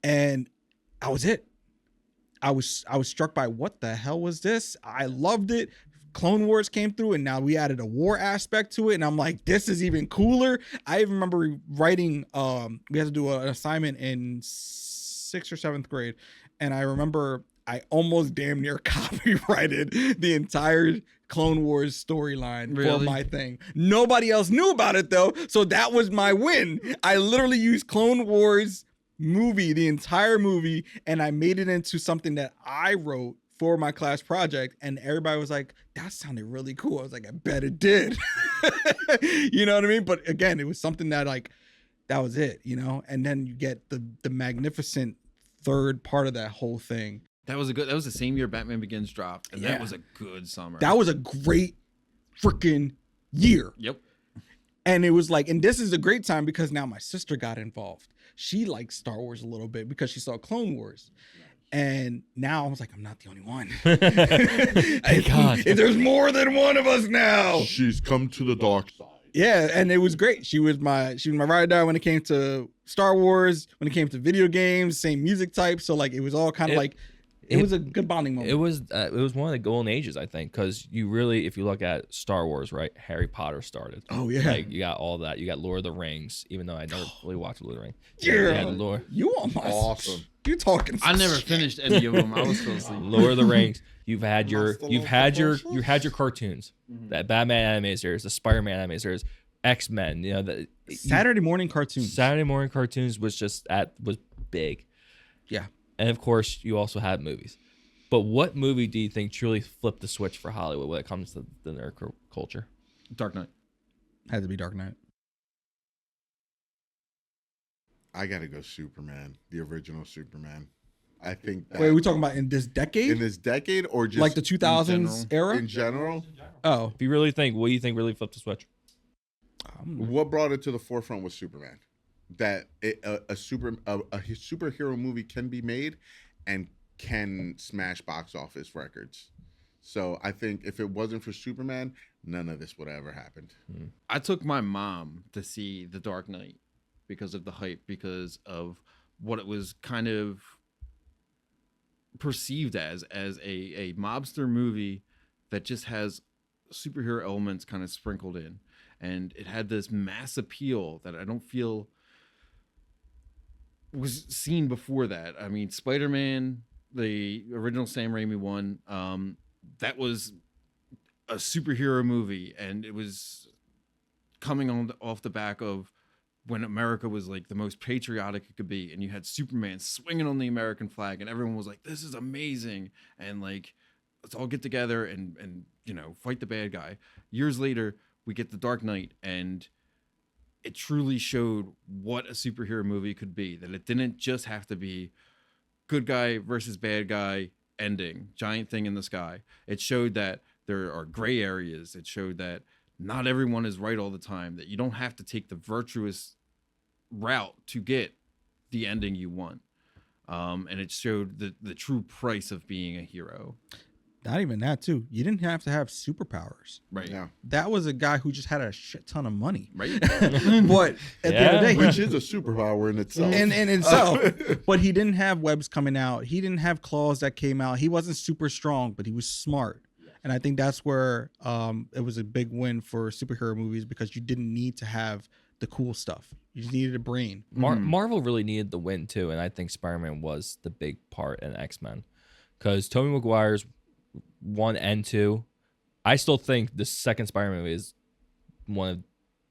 Speaker 4: And that was it. I was struck by, what the hell was this? I loved it. Clone Wars came through, and now we added a war aspect to it, and I'm like, this is even cooler. I even remember writing, we had to do an assignment in 6th or 7th grade, and I remember I almost damn near copyrighted the entire Clone Wars storyline for my thing. Nobody else knew about it though, so that was my win. I literally used Clone Wars movie, the entire movie, and I made it into something that I wrote for my class project, and everybody was like, that sounded really cool. I was like, I bet it did. You know what I mean? But again, it was something that, like, that was it, you know? And then you get the magnificent third part of that whole thing.
Speaker 2: That was the same year Batman Begins dropped, and that was a good summer.
Speaker 4: That was a great freaking year.
Speaker 2: Yep.
Speaker 4: And it was like, and this is a great time because now my sister got involved. She liked Star Wars a little bit because she saw Clone Wars. And now I was like, I'm not the only one.
Speaker 1: Thank God.
Speaker 4: There's more than one of us now.
Speaker 3: She's come to the dark side.
Speaker 4: Yeah, and it was great. She was my ride or die when it came to Star Wars, when it came to video games, same music type. So like, it was all kind of like, it was a good bonding moment.
Speaker 1: It was one of the golden ages, I think, because you really, if you look at Star Wars, right, Harry Potter started.
Speaker 4: Oh yeah,
Speaker 1: like you got all that. You got Lord of the Rings, even though I never really watched Lord of the Rings.
Speaker 4: Yeah,
Speaker 1: Lord.
Speaker 4: You almost awesome. You talking?
Speaker 2: I never finished any of them. I was still asleep.
Speaker 1: Lord of the Rings. You've had your cartoons.
Speaker 2: Mm-hmm.
Speaker 1: That Batman animated series, the Spider-Man animated series, X-Men. You know, the
Speaker 4: Saturday morning cartoons.
Speaker 1: Saturday morning cartoons was big.
Speaker 4: Yeah.
Speaker 1: And of course, you also had movies. But what movie do you think truly flipped the switch for Hollywood when it comes to the nerd culture?
Speaker 2: Dark Knight.
Speaker 4: Had to be Dark Knight.
Speaker 3: I gotta go Superman, the original Superman. I think.
Speaker 4: Wait, are we talking about in this decade?
Speaker 3: In this decade, or just
Speaker 4: like the 2000s era?
Speaker 3: In general.
Speaker 4: Oh,
Speaker 1: if you really think, what do you think really flipped the switch?
Speaker 3: What brought it to the forefront was Superman. That a superhero movie can be made and can smash box office records. So I think if it wasn't for Superman, none of this would have ever happened.
Speaker 2: I took my mom to see The Dark Knight because of the hype, because of what it was kind of perceived as a mobster movie that just has superhero elements kind of sprinkled in. And it had this mass appeal that I don't feel was seen before that. I mean, Spider-Man, the original Sam Raimi one, that was a superhero movie, and it was coming off the back of when America was like the most patriotic it could be, and you had Superman swinging on the American flag, and everyone was like, this is amazing, and like, let's all get together and you know, fight the bad guy. Years later, we get The Dark Knight, and it truly showed what a superhero movie could be, that it didn't just have to be good guy versus bad guy ending, giant thing in the sky. It showed that there are gray areas. It showed that not everyone is right all the time, that you don't have to take the virtuous route to get the ending you want. And it showed the true price of being a hero.
Speaker 4: not even that too. You didn't have to have superpowers.
Speaker 2: Right.
Speaker 3: Yeah.
Speaker 4: That was a guy who just had a shit ton of money.
Speaker 2: Right.
Speaker 4: But at the end of the day,
Speaker 3: Which is a superpower in itself.
Speaker 4: in itself. But he didn't have webs coming out. He didn't have claws that came out. He wasn't super strong, but he was smart. And I think that's where it was a big win for superhero movies because you didn't need to have the cool stuff. You just needed a brain.
Speaker 1: Marvel really needed the win too, and I think Spider-Man was the big part in X-Men because Tobey Maguire's 1 and 2. I still think the second Spider-Man movie is one of,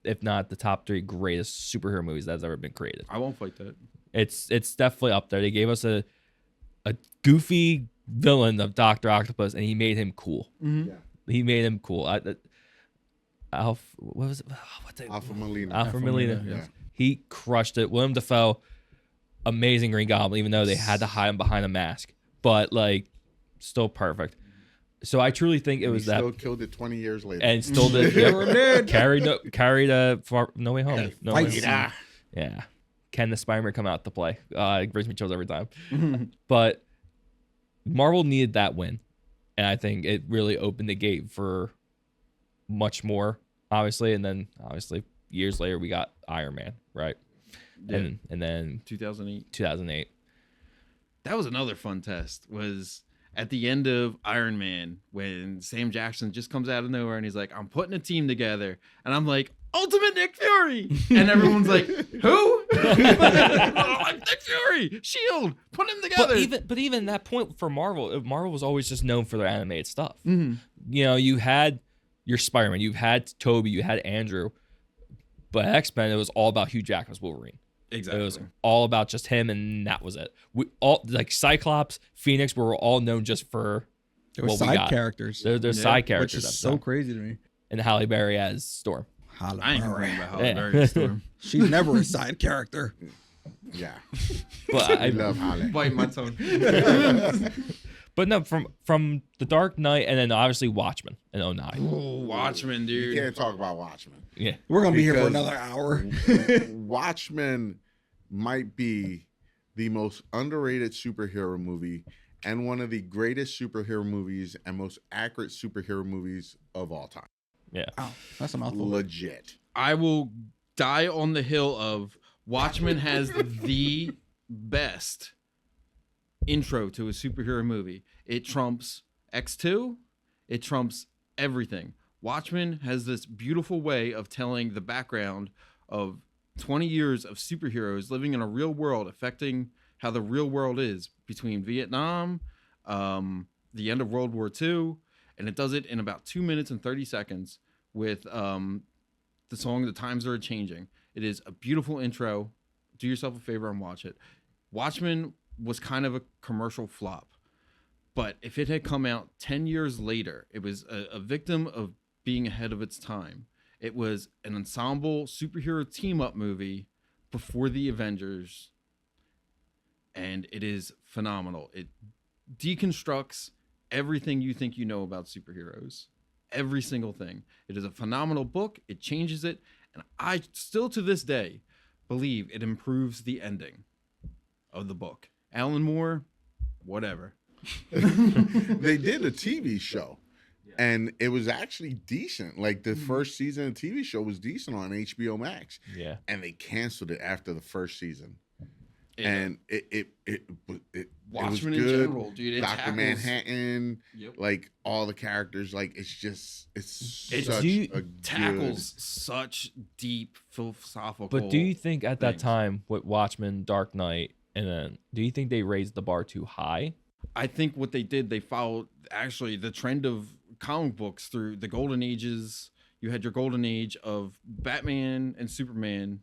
Speaker 1: if not the top 3 greatest superhero movies that's ever been created.
Speaker 2: I won't fight that.
Speaker 1: It's definitely up there. They gave us a goofy villain of Dr. Octopus, and he made him cool.
Speaker 2: Mm-hmm.
Speaker 3: Yeah.
Speaker 1: He made him cool. What was it?
Speaker 3: Alpha Molina.
Speaker 1: Alpha Molina.
Speaker 3: Yeah.
Speaker 1: He crushed it. William Dafoe, amazing Green Goblin, even though they had to hide him behind a mask, but like, still perfect. So I truly think it was that.
Speaker 3: Still killed it 20 years later.
Speaker 1: And still did. Yep. Carried No Way Home. No Way Home. Yeah. Can the Spider-Man come out to play? It brings me chills every time. But Marvel needed that win, and I think it really opened the gate for much more, obviously. And then obviously years later we got Iron Man, right?
Speaker 2: Yeah.
Speaker 1: And then
Speaker 2: 2008. That was another fun test. Was at the end of Iron Man when Sam Jackson just comes out of nowhere and he's like, "I'm putting a team together," and I'm like, "Ultimate Nick Fury," and everyone's like, "Who?" I'm Nick Fury, Shield, put him together.
Speaker 1: But even that point for Marvel was always just known for their animated stuff.
Speaker 2: Mhm.
Speaker 1: You know, you had your Spider-Man, you had Toby, you had Andrew, but X-Men, it was all about Hugh Jackman's Wolverine.
Speaker 2: Exactly.
Speaker 1: It was all about just him, and that was it. We all, like Cyclops, Phoenix, were all known just for
Speaker 4: There were
Speaker 1: what we
Speaker 4: side
Speaker 1: got.
Speaker 4: characters,
Speaker 1: They're side
Speaker 4: which
Speaker 1: characters.
Speaker 4: is so crazy to me.
Speaker 1: And Halle Berry as Storm.
Speaker 4: Halle
Speaker 2: I ain't
Speaker 4: Berry.
Speaker 2: complaining about Halle
Speaker 1: Yeah.
Speaker 2: Berry Storm.
Speaker 4: She's never a side character.
Speaker 3: Yeah.
Speaker 1: But
Speaker 3: I love Holly.
Speaker 2: Bite my tongue.
Speaker 1: But no, from The Dark Knight and then obviously Watchmen in 09.
Speaker 2: Ooh, Watchmen,
Speaker 3: You
Speaker 2: dude.
Speaker 3: can't talk about Watchmen.
Speaker 1: Yeah.
Speaker 4: We're gonna be here for
Speaker 3: Because-
Speaker 4: another hour.
Speaker 3: Watchmen might be the most underrated superhero movie and one of the greatest superhero movies and most accurate superhero movies of all time.
Speaker 1: Yeah.
Speaker 4: Oh, that's a mouthful.
Speaker 3: Legit.
Speaker 2: I will die on the hill of Watchmen has the best intro to a superhero movie. It trumps X2. It trumps everything. Watchmen has this beautiful way of telling the background of 20 years of superheroes living in a real world, affecting how the real world is between Vietnam, the end of World War II, and it does it in about 2 minutes and 30 seconds with the song "The Times Are Changing." It is a beautiful intro. Do yourself a favor and watch it. Watchmen was kind of a commercial flop, but if it had come out 10 years later, it was a victim of being ahead of its time. It was an ensemble superhero team-up movie before the Avengers, and it is phenomenal. It deconstructs everything you think you know about superheroes. Every single thing. It is a phenomenal book. It changes it. And I still to this day believe it improves the ending of the book. Alan Moore, whatever.
Speaker 3: They did a TV show and it was actually decent. Like the first season of the TV show was decent on HBO Max.
Speaker 1: Yeah.
Speaker 3: And they canceled it after the first season.
Speaker 2: Yeah.
Speaker 3: And it
Speaker 2: Watchmen
Speaker 3: was
Speaker 2: in
Speaker 3: good.
Speaker 2: general, dude. It
Speaker 3: Dr.
Speaker 2: tackles,
Speaker 3: Manhattan,
Speaker 2: Yep.
Speaker 3: like all the characters, like it's
Speaker 2: It
Speaker 3: such a
Speaker 2: tackles such deep philosophical.
Speaker 1: But do you think at that
Speaker 2: things.
Speaker 1: time with Watchmen, Dark Knight, and then do you think they raised the bar too high?
Speaker 2: I think what they did, they followed actually the trend of comic books through the golden ages. You had your golden age of Batman and Superman.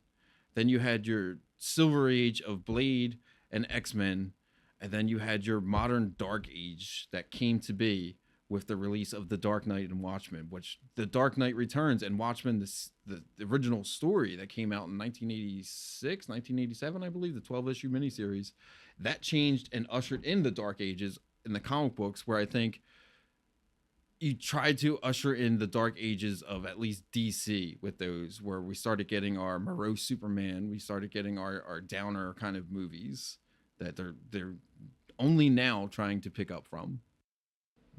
Speaker 2: Then you had your silver age of Blade and X-Men. And then you had your modern dark age that came to be with the release of The Dark Knight and Watchmen, which The Dark Knight Returns and Watchmen, the original story that came out in 1986, 1987, I believe, the 12-issue miniseries, that changed and ushered in the Dark Ages in the comic books, where I think you tried to usher in the Dark Ages of at least DC with those, where we started getting our morose Superman, we started getting our downer kind of movies that they're only now trying to pick up from.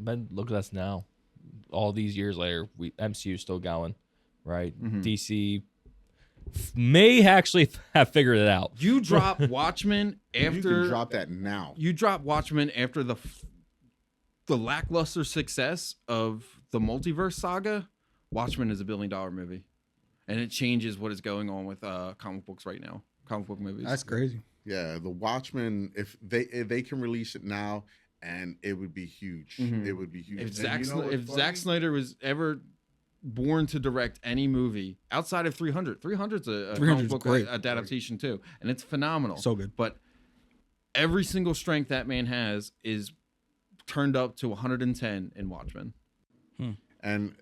Speaker 1: but look at us now. All these years later, MCU is still going, right? DC may actually have figured it out.
Speaker 2: You drop Watchmen after
Speaker 3: You can drop that now.
Speaker 2: You drop Watchmen after the lackluster success of the multiverse saga. Watchmen is a $1 billion movie, and it changes what is going on with comic books right now. Comic book movies.
Speaker 4: That's crazy.
Speaker 3: Yeah, the Watchmen. If they can release it now, and it would be huge. It would be huge.
Speaker 2: If
Speaker 3: And
Speaker 2: Zack Snyder was ever born to direct any movie outside of 300, 300's a comic book
Speaker 4: great.
Speaker 2: adaptation too, and it's phenomenal.
Speaker 4: So good.
Speaker 2: But every single strength that man has is turned up to 110 in Watchmen.
Speaker 3: And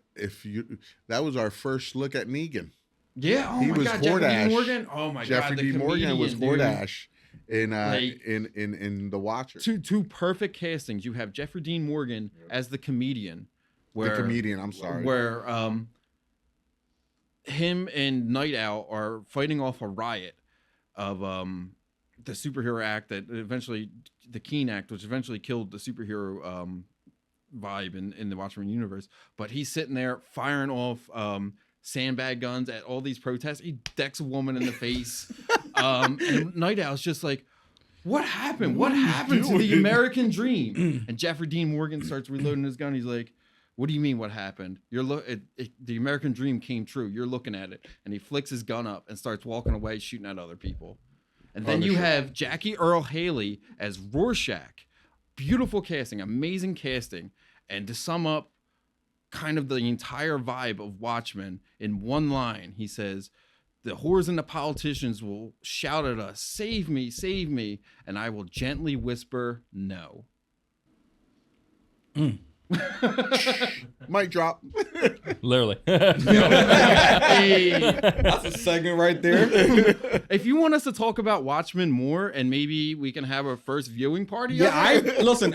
Speaker 3: that was our first look at Negan.
Speaker 2: Yeah, oh
Speaker 3: He
Speaker 2: my
Speaker 3: was
Speaker 2: God, Jeffrey
Speaker 3: Hordash.
Speaker 2: Dean Morgan. Oh my
Speaker 3: Jeffrey
Speaker 2: God, the
Speaker 3: D. Morgan was
Speaker 2: comedian, dude.
Speaker 3: Hordash in The Watcher.
Speaker 2: Two perfect castings. You have Jeffrey Dean Morgan as the comedian.
Speaker 3: I'm sorry.
Speaker 2: Where him and Night Owl are fighting off a riot of the superhero act that eventually, the Keen Act, which eventually killed the superhero vibe in the Watchmen universe. But he's sitting there firing off sandbag guns at all these protests. He decks a woman in the face. And Night Owl's just like, what happened? What happened to the American dream? And Jeffrey Dean Morgan starts reloading his gun. He's like, what do you mean what happened? The American dream came true. You're looking at it. And he flicks his gun up and starts walking away, shooting at other people. And then you have Jackie Earle Haley as Rorschach. Beautiful casting, amazing casting. And to sum up kind of the entire vibe of Watchmen in one line, he says, the whores and the politicians will shout at us, save me, and I will gently whisper no.
Speaker 3: Mic drop.
Speaker 1: Literally.
Speaker 2: Hey.
Speaker 4: That's a segment right there.
Speaker 2: If you want us to talk about Watchmen more, and maybe we can have a first viewing party.
Speaker 4: Yeah,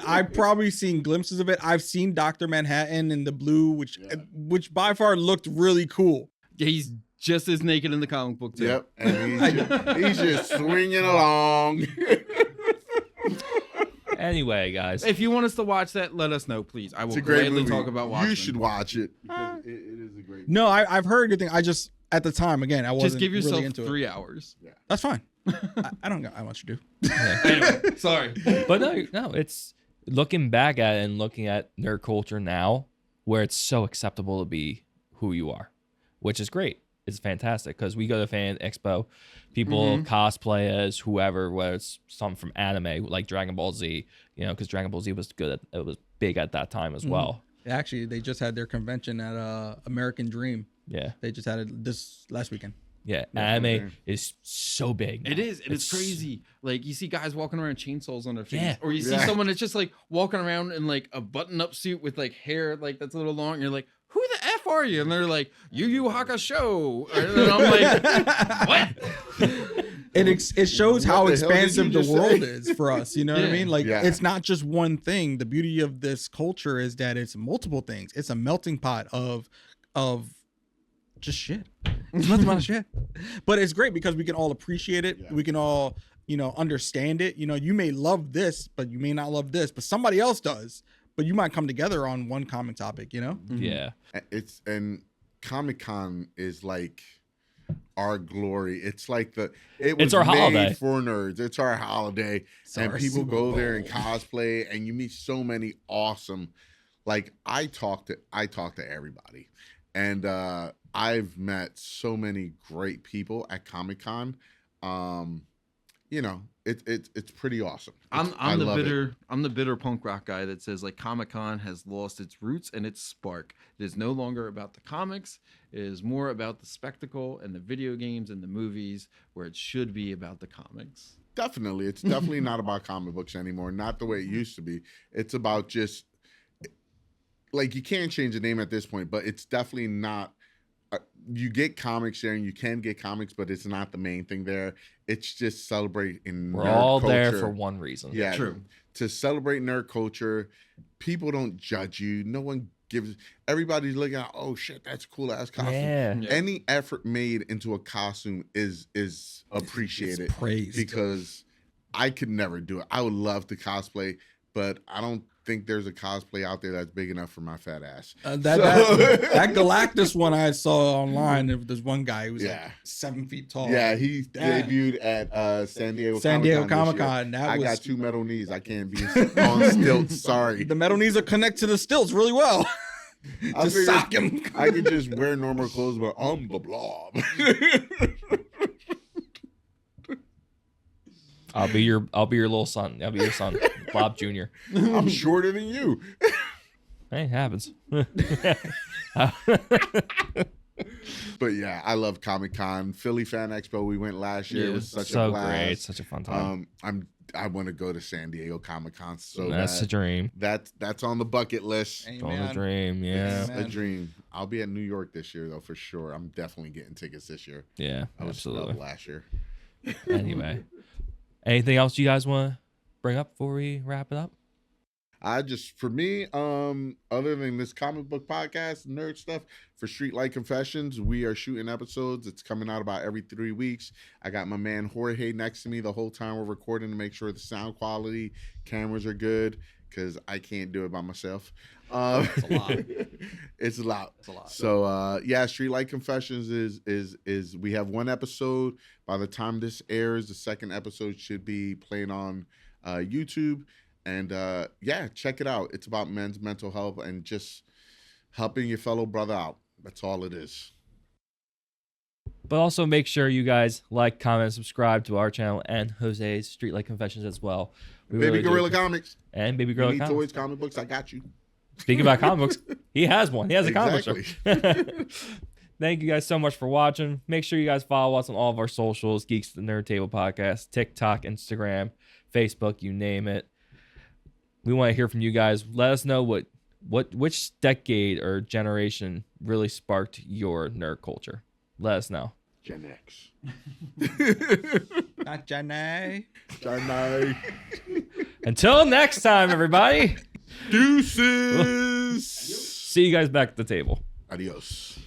Speaker 4: I've probably seen glimpses of it. I've seen Dr. Manhattan in the blue, which by far looked really cool.
Speaker 2: He's just as naked in the comic book too.
Speaker 3: Yep, and he's just swinging along.
Speaker 1: Anyway, guys,
Speaker 2: If you want us to watch that, let us know, please. I will
Speaker 3: It's a great
Speaker 2: gladly
Speaker 3: movie.
Speaker 2: talk about Watchmen.
Speaker 3: You should watch it because it is a great.
Speaker 4: No, I've heard good thing. I just at the time again, I wasn't
Speaker 2: Just give yourself
Speaker 4: really into
Speaker 2: 3
Speaker 4: it.
Speaker 2: hours.
Speaker 4: That's fine. I don't got much to do.
Speaker 2: Anyway, sorry.
Speaker 1: but no, it's looking back at it and looking at nerd culture now, where it's so acceptable to be who you are, which is great. It's fantastic because we go to Fan Expo, people cosplay as whoever, whether it's something from anime like Dragon Ball Z, because Dragon Ball Z was good. It was big at that time as well.
Speaker 4: Actually, they just had their convention at American Dream.
Speaker 1: Yeah,
Speaker 4: They just had it this last weekend.
Speaker 1: yeah. Anime is so big.
Speaker 2: It
Speaker 1: now.
Speaker 2: is, and it's crazy. Like you see guys walking around chainsaws on their face,
Speaker 1: Yeah.
Speaker 2: or you see someone that's just like walking around in like a button-up suit with like hair like that's a little long. And you're like, who the F are you? And they're like, Yu Yu Hakusho. And I'm like, what?
Speaker 4: It shows how
Speaker 3: What the hell did
Speaker 4: expansive
Speaker 3: you
Speaker 4: the
Speaker 3: just
Speaker 4: world
Speaker 3: say?
Speaker 4: is for us. You know what I
Speaker 2: Yeah.
Speaker 4: mean? Like
Speaker 3: Yeah.
Speaker 4: it's not just one thing. The beauty of this culture is that it's multiple things. It's a melting pot of just shit. It's nothing but shit. But it's great because we can all appreciate it.
Speaker 3: Yeah.
Speaker 4: We can all, understand it. You may love this, but you may not love this, but somebody else does. But you might come together on one common topic,
Speaker 1: Yeah,
Speaker 3: And Comic-Con is like our glory. It's like it was
Speaker 1: It's our
Speaker 3: made
Speaker 1: holiday.
Speaker 3: for nerds. It's our holiday, and
Speaker 4: our
Speaker 3: people
Speaker 4: Super
Speaker 3: go there and
Speaker 4: Bowl.
Speaker 3: cosplay, and you meet so many awesome. Like I talk to everybody, and I've met so many great people at Comic-Con. It's pretty awesome. I
Speaker 2: I'm
Speaker 3: love it.
Speaker 2: the bitter punk rock guy that says like Comic-Con has lost its roots and its spark. It is no longer about the comics. It is more about the spectacle and the video games and the movies, where it should be about the comics.
Speaker 3: Definitely. It's definitely not about comic books anymore. Not the way it used to be. It's about just like you can't change the name at this point, but it's definitely not. You get comics there and you can get comics, but it's not the main thing there. It's just celebrating
Speaker 1: we're
Speaker 3: nerd
Speaker 1: all
Speaker 3: culture.
Speaker 1: there for one reason.
Speaker 3: Yeah,
Speaker 2: True.
Speaker 3: To celebrate nerd culture. People don't judge you. No one gives. Everybody's looking at, oh shit, that's a cool ass costume.
Speaker 1: Yeah.
Speaker 2: Yeah.
Speaker 3: Any effort made into a costume is appreciated
Speaker 4: It's praised.
Speaker 3: because I could never do it. I would love to cosplay, but I don't think there's a cosplay out there that's big enough for my fat ass.
Speaker 4: That Galactus one I saw online. There's one guy who was like 7 feet tall.
Speaker 3: Yeah, he debuted at San Diego
Speaker 4: Comic-Con.
Speaker 3: I got 2 metal knees. I can't be on stilts. Sorry.
Speaker 4: The metal knees are connected to the stilts really well. Just sock him.
Speaker 3: I could just wear normal clothes, but I'm the blob.
Speaker 1: I'll be your little son. I'll be your son, Bob Jr.
Speaker 3: I'm shorter than you.
Speaker 1: Hey, it happens.
Speaker 3: But yeah, I love Comic-Con. Philly Fan Expo, we went last year. It was such a blast.
Speaker 1: Great, such a fun time.
Speaker 3: I want to go to San Diego Comic-Con so
Speaker 1: that's a dream.
Speaker 3: That's on the bucket list.
Speaker 1: It's on the dream, yeah.
Speaker 3: It's a dream. I'll be at New York this year though, for sure. I'm definitely getting tickets this year.
Speaker 1: Yeah,
Speaker 3: I was
Speaker 1: absolutely.
Speaker 3: Last year.
Speaker 1: Anyway, anything else you guys want to bring up before we wrap it up?
Speaker 3: For me, other than this comic book podcast, nerd stuff, for Streetlight Confessions, we are shooting episodes. It's coming out about every 3 weeks. I got my man Jorge next to me the whole time we're recording to make sure the sound quality, cameras are good, because I can't do it by myself.
Speaker 4: It's a lot.
Speaker 3: It's a lot.
Speaker 4: It's a lot.
Speaker 3: So Streetlight Confessions is we have 1 episode. By the time this airs, the 2nd episode should be playing on YouTube. And check it out. It's about men's mental health and just helping your fellow brother out. That's all it is.
Speaker 1: But also make sure you guys like, comment, subscribe to our channel and Jose's Streetlight Confessions as well.
Speaker 3: Baby Gorilla Comics.
Speaker 1: And Baby Gorilla Comics.
Speaker 3: Toys, comic books, I got you.
Speaker 1: Speaking about comic books, he has one. He has a comic book. Thank you guys so much for watching. Make sure you guys follow us on all of our socials, Geeks the Nerd Table Podcast, TikTok, Instagram, Facebook, you name it. We want to hear from you guys. Let us know which decade or generation really sparked your nerd culture. Let us know.
Speaker 3: Gen X.
Speaker 4: Not Gen A.
Speaker 3: Gen A.
Speaker 1: Until next time, everybody.
Speaker 3: Deuces.
Speaker 1: See you guys back at the table.
Speaker 3: Adios.